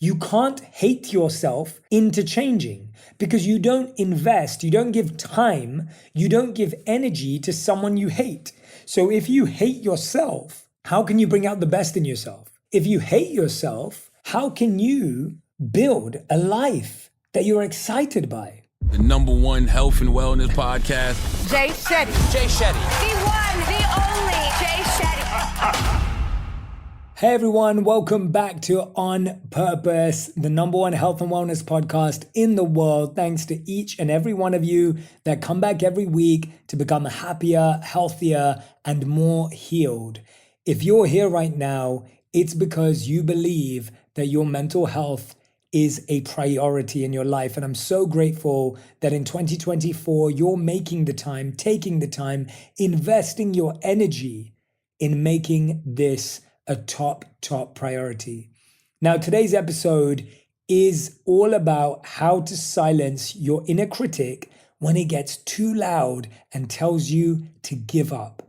You can't hate yourself into changing because you don't invest, you don't give time, you don't give energy to someone you hate. So if you hate yourself, how can you bring out the best in yourself? If you hate yourself, how can you build a life that you're excited by? The #1 health and wellness podcast. Jay Shetty. Jay Shetty. The one, the only Jay Shetty. Hey everyone, welcome back to On Purpose, the #1 health and wellness podcast in the world. Thanks to each and every one of you that come back every week to become happier, healthier, and more healed. If you're here right now, it's because you believe that your mental health is a priority in your life. And I'm so grateful that in 2024, you're making the time, taking the time, investing your energy in making this a top priority. Now, today's episode is all about how to silence your inner critic when it gets too loud and tells you to give up.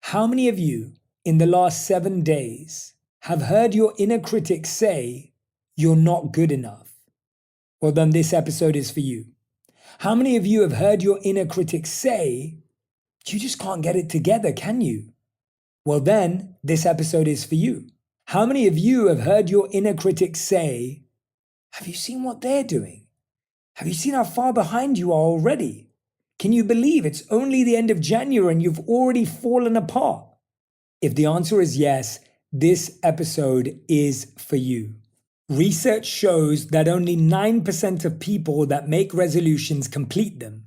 How many of you in the last 7 days have heard your inner critic say, you're not good enough? Well, then this episode is for you. How many of you have heard your inner critic say, you just can't get it together, can you? Well, then this episode is for you. How many of you have heard your inner critic say, have you seen what they're doing? Have you seen how far behind you are already? Can you believe it's only the end of January and you've already fallen apart? If the answer is yes, this episode is for you. Research shows that only 9% of people that make resolutions complete them.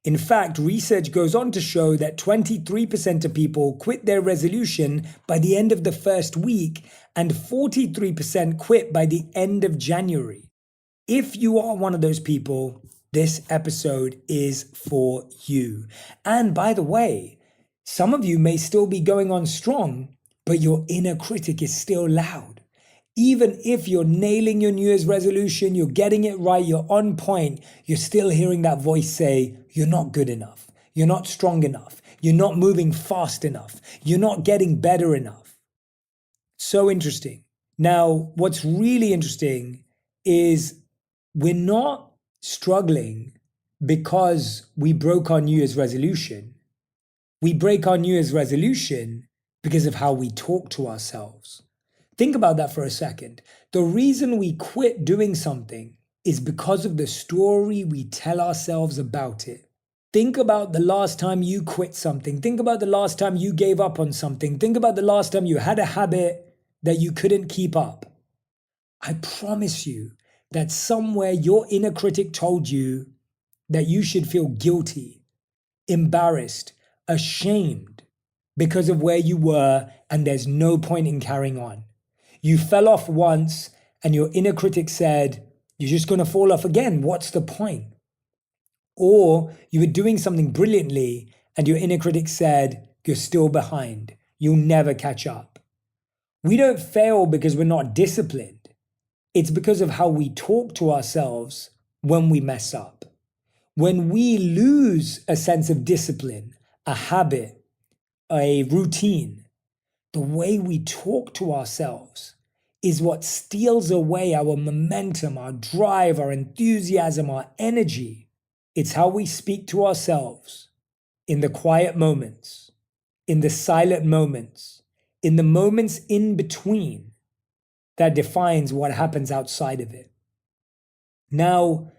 In fact, research goes on to show that 23% of people quit their resolution by the end of the first week and 43% quit by the end of January. If you are one of those people, this episode is for you. And by the way, some of you may still be going on strong, but your inner critic is still loud. Even if you're nailing your New Year's resolution, you're getting it right, you're on point, you're still hearing that voice say, you're not good enough, you're not strong enough, you're not moving fast enough, you're not getting better enough. So interesting. Now, what's really interesting is we're not struggling because we broke our New Year's resolution. We break our New Year's resolution because of how we talk to ourselves. Think about that for a second. The reason we quit doing something is because of the story we tell ourselves about it. Think about the last time you quit something. Think about the last time you gave up on something. Think about the last time you had a habit that you couldn't keep up. I promise you that somewhere your inner critic told you that you should feel guilty, embarrassed, ashamed because of where you were, and there's no point in carrying on. You fell off once and your inner critic said, you're just going to fall off again. What's the point? Or you were doing something brilliantly and your inner critic said, you're still behind. You'll never catch up. We don't fail because we're not disciplined. It's because of how we talk to ourselves when we mess up. When we lose a sense of discipline, a habit, a routine, the way we talk to ourselves is what steals away our momentum, our drive, our enthusiasm, our energy. It's how we speak to ourselves in the quiet moments, in the silent moments, in the moments in between that defines what happens outside of it. Now,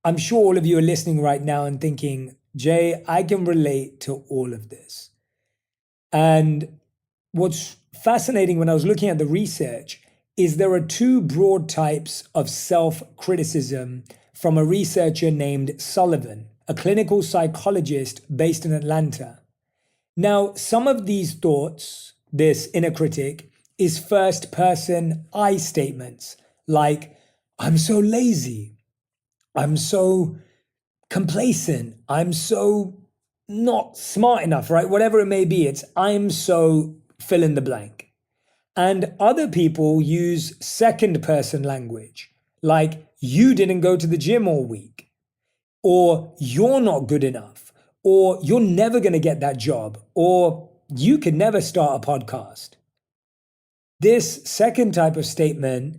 I'm sure all of you are listening right now and thinking, Jay, I can relate to all of this. And what's fascinating when I was looking at the research is there are two broad types of self-criticism from a researcher named Sullivan, a clinical psychologist based in Atlanta. Now, some of these thoughts, this inner critic, is first-person I statements like, I'm so lazy, I'm so complacent, I'm so not smart enough, right? Whatever it may be, it's I'm so fill in the blank. And other people use second person language, like you didn't go to the gym all week, or you're not good enough, or you're never going to get that job, or you could never start a podcast. This second type of statement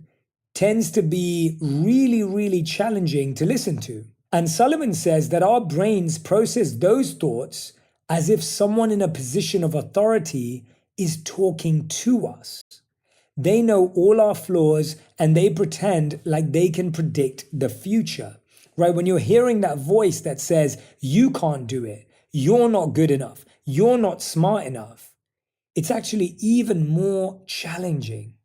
tends to be really, really challenging to listen to. And Sullivan says that our brains process those thoughts as if someone in a position of authority is talking to us. They know all our flaws and they pretend like they can predict the future, right? When you're hearing that voice that says, you can't do it, you're not good enough, you're not smart enough, it's actually even more challenging.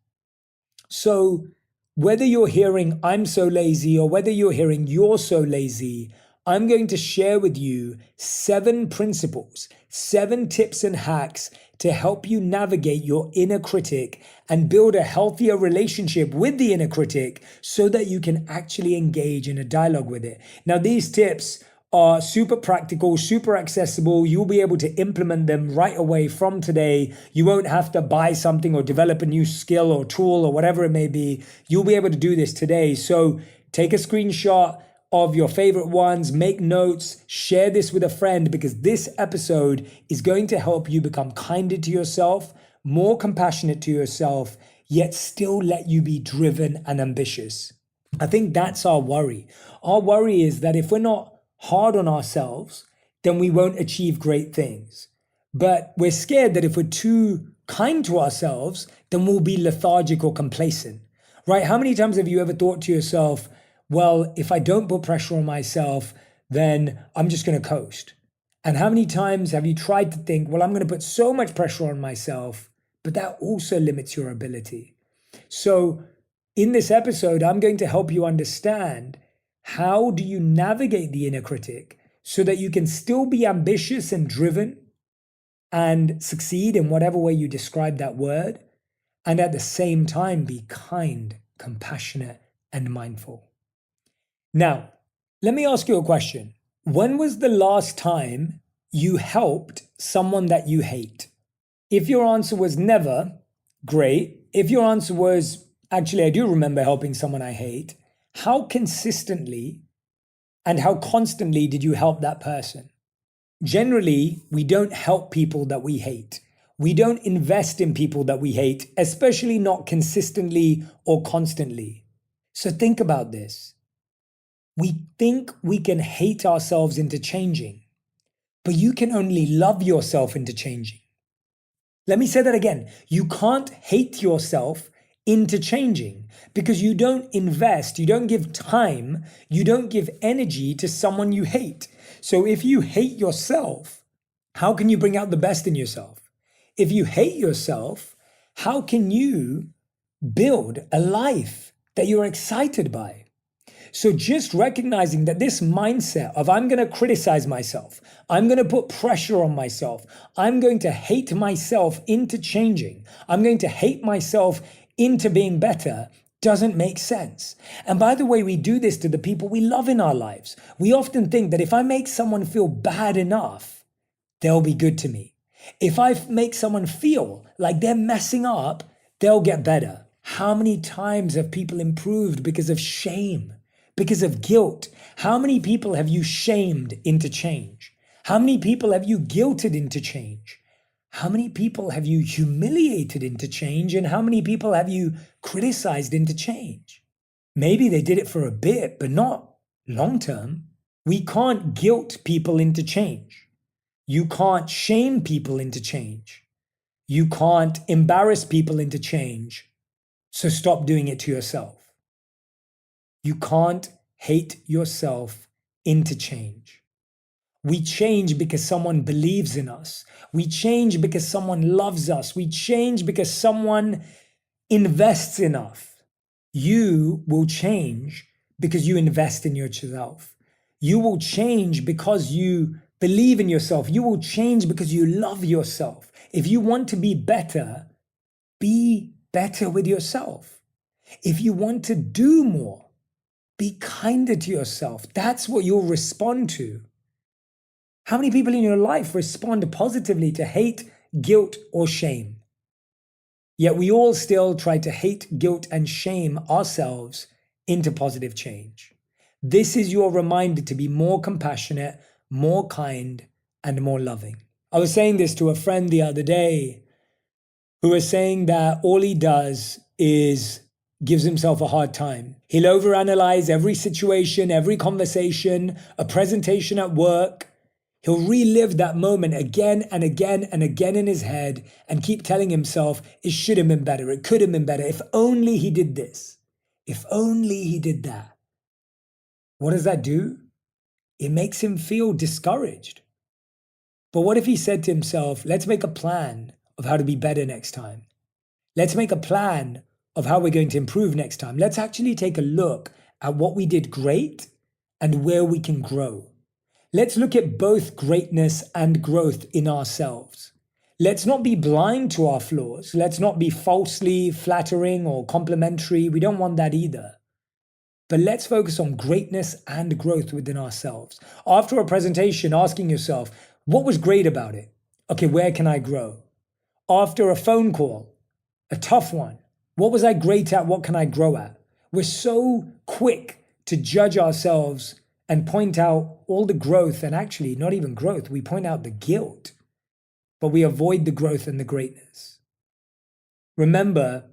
So whether you're hearing, I'm so lazy, or whether you're hearing, you're so lazy, I'm going to share with you 7 principles, 7 tips and hacks to help you navigate your inner critic and build a healthier relationship with the inner critic so that you can actually engage in a dialogue with it. Now, these tips are super practical, super accessible. You'll be able to implement them right away from today. You won't have to buy something or develop a new skill or tool or whatever it may be. You'll be able to do this today. So take a screenshot of your favorite ones, make notes, share this with a friend, because this episode is going to help you become kinder to yourself, more compassionate to yourself, yet still let you be driven and ambitious. I think that's our worry. Our worry is that if we're not hard on ourselves, then we won't achieve great things. But we're scared that if we're too kind to ourselves, then we'll be lethargic or complacent, right? How many times have you ever thought to yourself, well, if I don't put pressure on myself, then I'm just going to coast? And how many times have you tried to think, well, I'm going to put so much pressure on myself, but that also limits your ability. So in this episode, I'm going to help you understand, how do you navigate the inner critic so that you can still be ambitious and driven and succeed in whatever way you describe that word, and at the same time be kind, compassionate, and mindful. Now, let me ask you a question. When was the last time you helped someone that you hate? If your answer was never, great. If your answer was, actually, I do remember helping someone I hate, how consistently and how constantly did you help that person? Generally, we don't help people that we hate. We don't invest in people that we hate, especially not consistently or constantly. So think about this. We think we can hate ourselves into changing, but you can only love yourself into changing. Let me say that again. You can't hate yourself into changing because you don't invest, you don't give time, you don't give energy to someone you hate. So if you hate yourself, how can you bring out the best in yourself? If you hate yourself, how can you build a life that you're excited by? So just recognizing that this mindset of I'm going to criticize myself, I'm going to put pressure on myself, I'm going to hate myself into changing, I'm going to hate myself into being better, doesn't make sense. And by the way, we do this to the people we love in our lives. We often think that if I make someone feel bad enough, they'll be good to me. If I make someone feel like they're messing up, they'll get better. How many times have people improved because of shame, because of guilt? How many people have you shamed into change? How many people have you guilted into change? How many people have you humiliated into change? And how many people have you criticized into change? Maybe they did it for a bit, but not long term. We can't guilt people into change. You can't shame people into change. You can't embarrass people into change. So stop doing it to yourself. You can't hate yourself into change. We change because someone believes in us. We change because someone loves us. We change because someone invests in us. You will change because you invest in yourself. You will change because you believe in yourself. You will change because you love yourself. If you want to be better with yourself. If you want to do more, be kinder to yourself. That's what you'll respond to. How many people in your life respond positively to hate, guilt, or shame? Yet we all still try to hate, guilt, and shame ourselves into positive change. This is your reminder to be more compassionate, more kind, and more loving. I was saying this to a friend the other day who was saying that all he does is gives himself a hard time. He'll overanalyze every situation, every conversation, a presentation at work. He'll relive that moment again and again and again in his head and keep telling himself, it should have been better, it could have been better, if only he did this, if only he did that. What does that do? It makes him feel discouraged. But what if he said to himself, let's make a plan of how to be better next time. Let's make a plan of how we're going to improve next time. Let's actually take a look at what we did great and where we can grow. Let's look at both greatness and growth in ourselves. Let's not be blind to our flaws. Let's not be falsely flattering or complimentary. We don't want that either. But let's focus on greatness and growth within ourselves. After a presentation, asking yourself, what was great about it? Okay, where can I grow? After a phone call, a tough one, what was I great at? What can I grow at? We're so quick to judge ourselves and point out all the growth, and actually not even growth, we point out the guilt, but we avoid the growth and the greatness. Remember,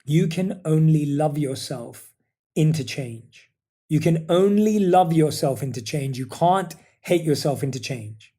you can only love yourself into change. You can only love yourself into change. You can't hate yourself into change.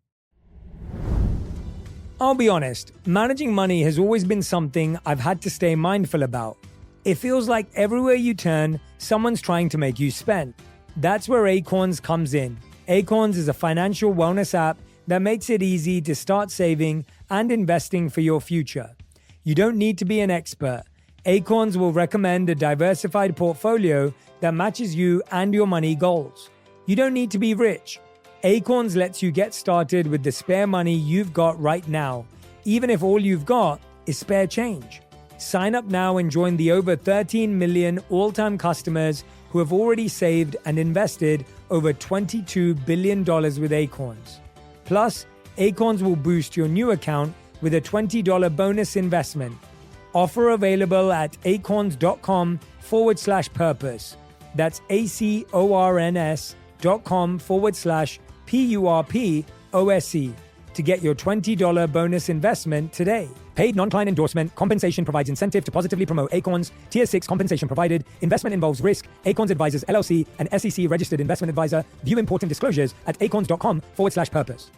I'll be honest, managing money has always been something I've had to stay mindful about. It feels like everywhere you turn, someone's trying to make you spend. That's where Acorns comes in. Acorns is a financial wellness app that makes it easy to start saving and investing for your future. You don't need to be an expert. Acorns will recommend a diversified portfolio that matches you and your money goals. You don't need to be rich. Acorns lets you get started with the spare money you've got right now, even if all you've got is spare change. Sign up now and join the over 13 million all-time customers who have already saved and invested over $22 billion with Acorns. Plus, Acorns will boost your new account with a $20 bonus investment. Offer available at acorns.com/purpose. That's acorns.com/PURPOSE to get your $20 bonus investment today. Paid non-client endorsement. Compensation provides incentive to positively promote Acorns. Tier 6 compensation provided. Investment involves risk. Acorns Advisors LLC, an SEC registered investment advisor. View important disclosures at acorns.com/purpose.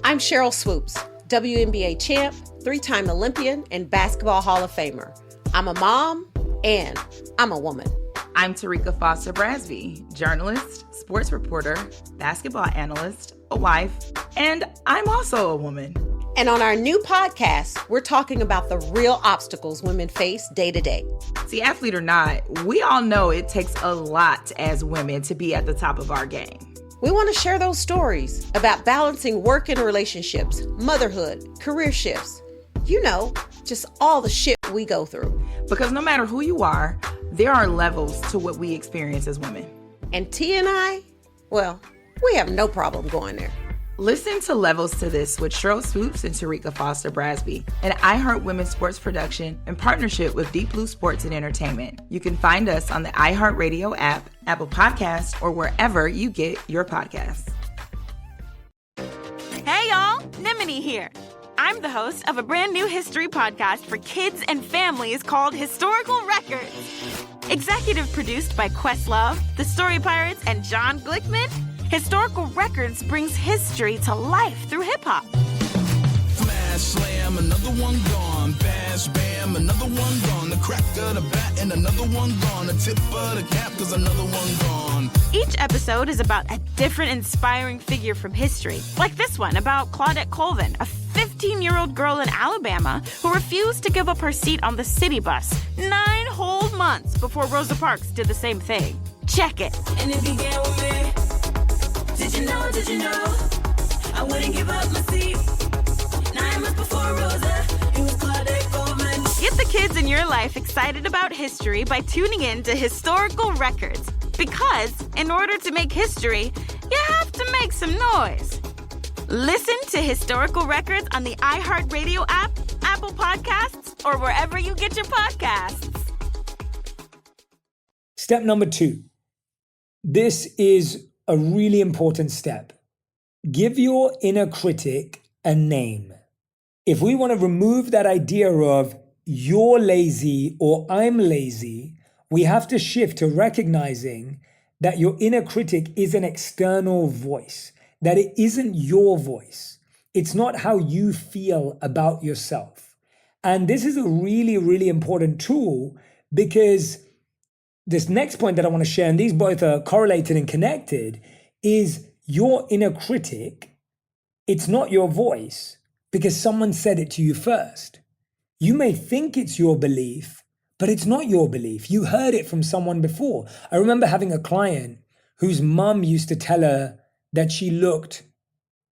I'm Cheryl Swoops, WNBA champ, 3-time Olympian, and Basketball Hall of Famer. I'm a mom and I'm a woman. I'm Tarika Foster Brasby, journalist, sports reporter, basketball analyst, a wife, and I'm also a woman. And on our new podcast, we're talking about the real obstacles women face day to day. See, athlete or not, we all know it takes a lot as women to be at the top of our game. We want to share those stories about balancing work and relationships, motherhood, career shifts. You know, just all the shit we go through. Because no matter who you are, there are levels to what we experience as women. And T and I, well, we have no problem going there. Listen to Levels to This with Cheryl Swoops and Tarika Foster Brasby, an iHeart Women's Sports production in partnership with Deep Blue Sports and Entertainment. You can find us on the iHeartRadio app, Apple Podcasts, or wherever you get your podcasts. Hey y'all, Nimini here. I'm the host of a brand new history podcast for kids and families called Historical Records. Executive produced by Questlove, The Story Pirates, and John Glickman, Historical Records brings history to life through hip-hop. Smash, slam, another one gone. Bash, bam, another one gone. The crack of the bat and another one gone. The tip of the cap, cause another one gone. Each episode is about a different inspiring figure from history, like this one about Claudette Colvin, a 15-year-old girl in Alabama who refused to give up her seat on the city bus 9 whole months before Rosa Parks did the same thing. Check it. And it began with me. Did you know, I wouldn't give up my seat. 9 months before Rosa, it was Claudette Colvin. Get the kids in your life excited about history by tuning in to Historical Records. Because in order to make history, you have to make some noise. Listen to Historical Records on the iHeartRadio app, Apple Podcasts, or wherever you get your podcasts. Step number 2. This is a really important step. Give your inner critic a name. If we want to remove that idea of you're lazy or I'm lazy, we have to shift to recognizing that your inner critic is an external voice, that it isn't your voice. It's not how you feel about yourself. And this is a really, really important tool, because this next point that I want to share, and these both are correlated and connected, is your inner critic. It's not your voice because someone said it to you first. You may think it's your belief, but it's not your belief. You heard it from someone before. I remember having a client whose mum used to tell her that she looked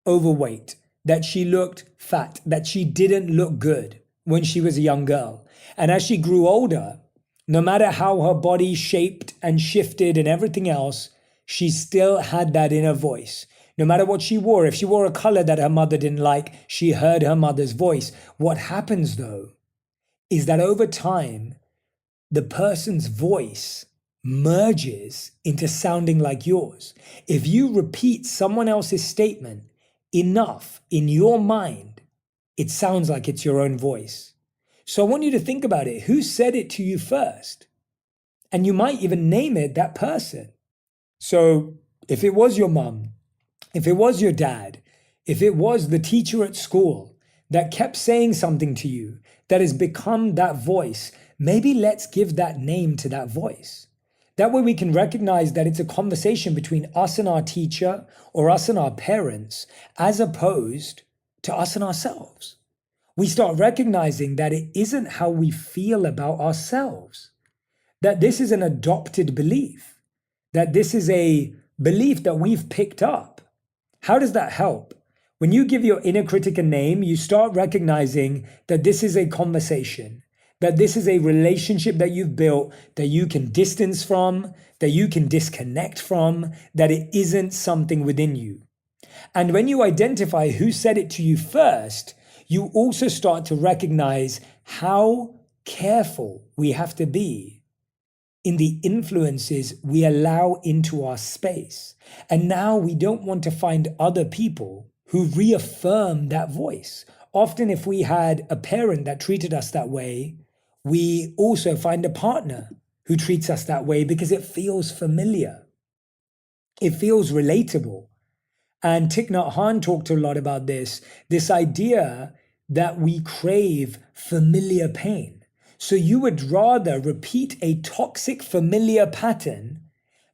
overweight, that she looked fat, that she didn't look good when she was a young girl. And as she grew older, no matter how her body shaped and shifted and everything else, she still had that inner voice. No matter what she wore, if she wore a color that her mother didn't like, she heard her mother's voice. What happens though is that over time, the person's voice merges into sounding like yours. If you repeat someone else's statement enough in your mind, it sounds like it's your own voice. So I want you to think about it. Who said it to you first? And you might even name it that person. So if it was your mom, if it was your dad, if it was the teacher at school that kept saying something to you that has become that voice, maybe let's give that name to that voice. That way we can recognize that it's a conversation between us and our teacher or us and our parents, as opposed to us and ourselves. We start recognizing that it isn't how we feel about ourselves, that this is an adopted belief, that this is a belief that we've picked up. How does that help? When you give your inner critic a name, you start recognizing that this is a conversation, that this is a relationship that you've built, that you can distance from, that you can disconnect from, that it isn't something within you. And when you identify who said it to you first, you also start to recognize how careful we have to be in the influences we allow into our space. And now we don't want to find other people who reaffirm that voice. Often if we had a parent that treated us that way, we also find a partner who treats us that way because it feels familiar. It feels relatable. And Thich Nhat Hanh talked a lot about this idea that we crave familiar pain. So you would rather repeat a toxic familiar pattern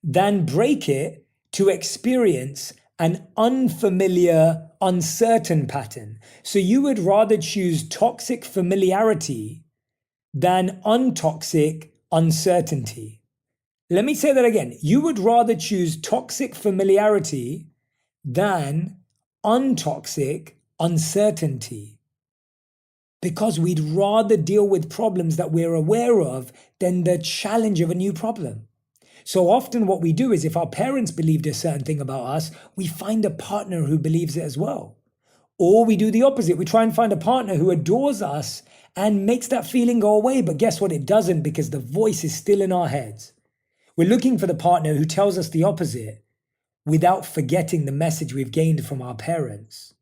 than break it to experience an unfamiliar, uncertain pattern. So you would rather choose toxic familiarity than untoxic uncertainty. Let me say that again. You would rather choose toxic familiarity than untoxic uncertainty, because we'd rather deal with problems that we're aware of than the challenge of a new problem. So often what we do is, if our parents believed a certain thing about us, we find a partner who believes it as well. Or we do the opposite. We try and find a partner who adores us and makes that feeling go away. But guess what? It doesn't, because the voice is still in our heads. We're looking for the partner who tells us the opposite without forgetting the message we've gained from our parents.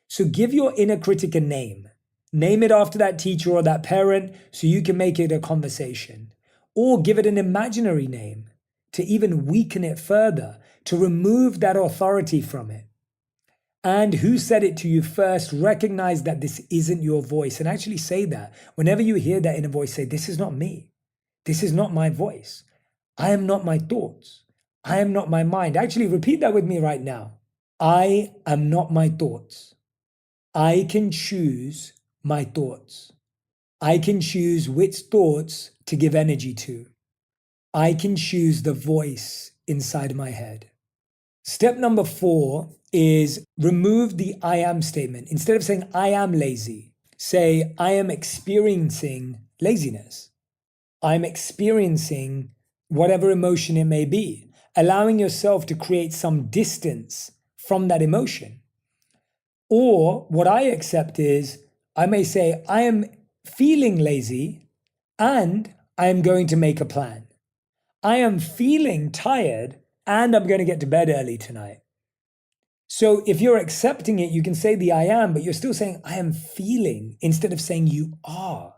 So give your inner critic a name. Name it after that teacher or that parent so you can make it a conversation. Or give it an imaginary name to even weaken it further, to remove that authority from it. And who said it to you first, recognize that this isn't your voice, and actually say that. Whenever you hear that inner voice, say, this is not me. This is not my voice. I am not my thoughts. I am not my mind. Actually, repeat that with me right now. I am not my thoughts. I can choose my thoughts. I can choose which thoughts to give energy to. I can choose the voice inside my head. Step number 4 is remove the I am statement. Instead of saying I am lazy, say I am experiencing laziness. I'm experiencing whatever emotion it may be, allowing yourself to create some distance from that emotion. Or what I accept is, I may say I am feeling lazy and I am going to make a plan. I am feeling tired and I'm going to get to bed early tonight. So if you're accepting it, you can say the I am, but you're still saying I am feeling instead of saying you are.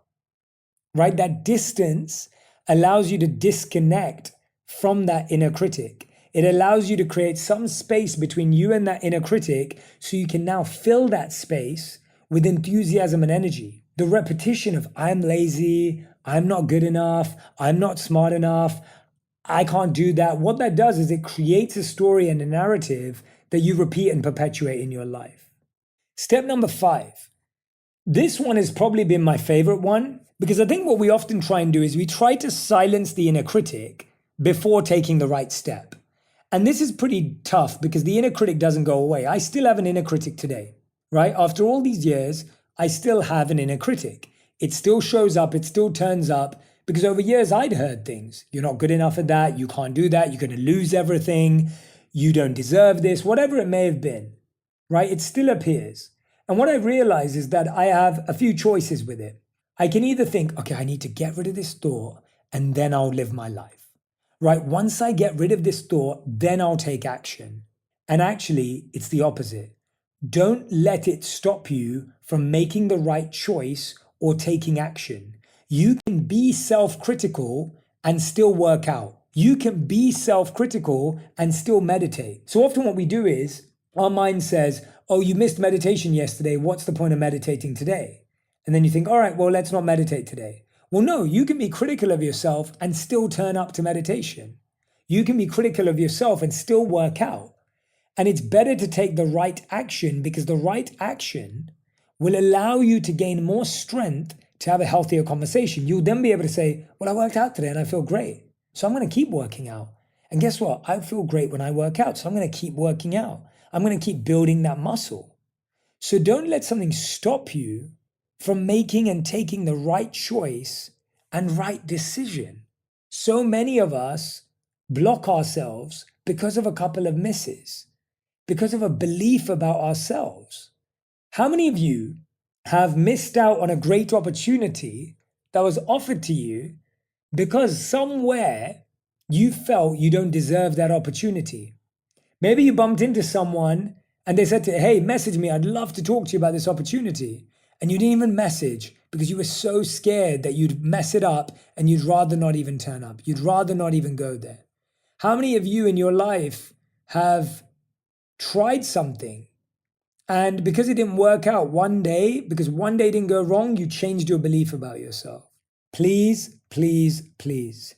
right? That distance allows you to disconnect from that inner critic. It allows you to create some space between you and that inner critic so you can now fill that space with enthusiasm and energy. The repetition of I'm lazy, I'm not good enough, I'm not smart enough, I can't do that. What that does is it creates a story and a narrative that you repeat and perpetuate in your life. Step number 5. This one has probably been my favorite one because I think what we often try and do is we try to silence the inner critic before taking the right step. And this is pretty tough because the inner critic doesn't go away. I still have an inner critic today, right? After all these years, I still have an inner critic. It still shows up, it still turns up because over years I'd heard things. You're not good enough at that, you can't do that, you're going to lose everything, you don't deserve this, whatever it may have been, right? It still appears. And what I realize is that I have a few choices with it. I can either think, okay, I need to get rid of this thought and then I'll live my life, right? Once I get rid of this thought, then I'll take action. And actually, it's the opposite. Don't let it stop you from making the right choice or taking action. You can be self-critical and still work out. You can be self-critical and still meditate. So often what we do is our mind says, oh, you missed meditation yesterday. What's the point of meditating today? And then you think, all right, well, let's not meditate today. Well, no, you can be critical of yourself and still turn up to meditation. You can be critical of yourself and still work out. And it's better to take the right action because the right action will allow you to gain more strength to have a healthier conversation. You'll then be able to say, well, I worked out today and I feel great. So I'm going to keep working out. And guess what? I feel great when I work out. So I'm going to keep working out. I'm going to keep building that muscle. So don't let something stop you from making and taking the right choice and right decision. So many of us block ourselves because of a couple of misses, because of a belief about ourselves. How many of you have missed out on a great opportunity that was offered to you because somewhere you felt you don't deserve that opportunity? Maybe you bumped into someone and they said to you, hey, message me, I'd love to talk to you about this opportunity. And you didn't even message because you were so scared that you'd mess it up and you'd rather not even turn up. You'd rather not even go there. How many of you in your life have tried something and because it didn't work out one day, because one day didn't go wrong, you changed your belief about yourself? Please, please, please.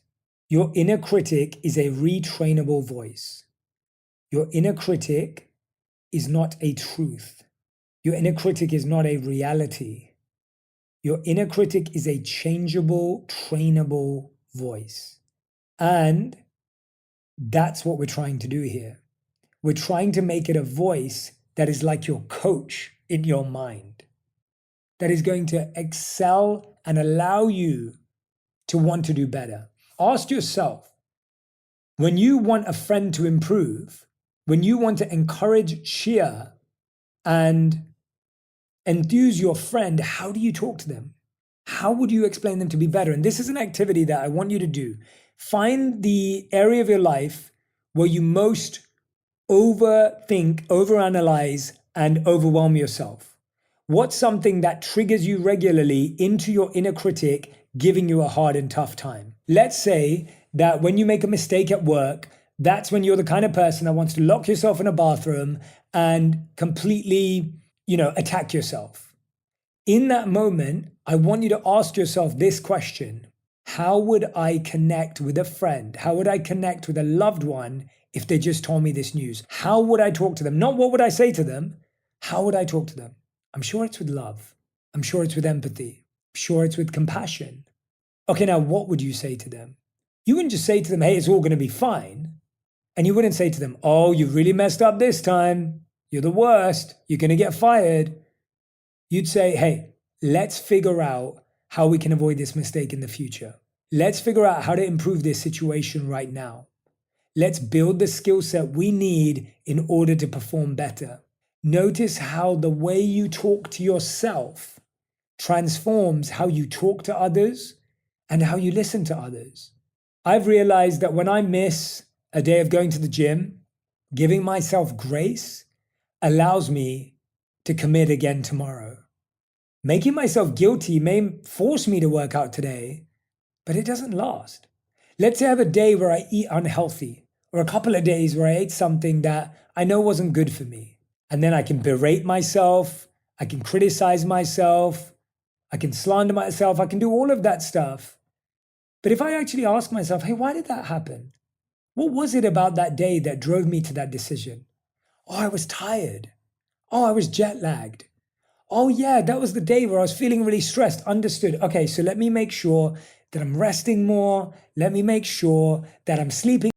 Your inner critic is a retrainable voice. Your inner critic is not a truth. Your inner critic is not a reality. Your inner critic is a changeable, trainable voice. And that's what we're trying to do here. We're trying to make it a voice that is like your coach in your mind, that is going to excel and allow you to want to do better. Ask yourself, when you want a friend to improve, when you want to encourage, cheer, and enthuse your friend, how do you talk to them? How would you explain them to be better? And this is an activity that I want you to do. Find the area of your life where you most overthink, overanalyze, and overwhelm yourself. What's something that triggers you regularly into your inner critic, giving you a hard and tough time? Let's say that when you make a mistake at work, that's when you're the kind of person that wants to lock yourself in a bathroom and completely, attack yourself. In that moment, I want you to ask yourself this question. How would I connect with a friend? How would I connect with a loved one if they just told me this news? How would I talk to them? Not what would I say to them? How would I talk to them? I'm sure it's with love. I'm sure it's with empathy. I'm sure it's with compassion. Okay, now what would you say to them? You wouldn't just say to them, hey, it's all going to be fine. And you wouldn't say to them, oh, you really messed up this time. You're the worst. You're going to get fired. You'd say, hey, let's figure out how we can avoid this mistake in the future. Let's figure out how to improve this situation right now. Let's build the skill set we need in order to perform better. Notice how the way you talk to yourself transforms how you talk to others and how you listen to others. I've realized that when I miss a day of going to the gym, giving myself grace allows me to commit again tomorrow. Making myself guilty may force me to work out today, but it doesn't last. Let's say I have a day where I eat unhealthy, or a couple of days where I ate something that I know wasn't good for me. And then I can berate myself, I can criticize myself, I can slander myself, I can do all of that stuff. But if I actually ask myself, hey, why did that happen? What was it about that day that drove me to that decision? Oh, I was tired. Oh, I was jet lagged. Oh yeah, that was the day where I was feeling really stressed. Understood. Okay, so let me make sure that I'm resting more. Let me make sure that I'm sleeping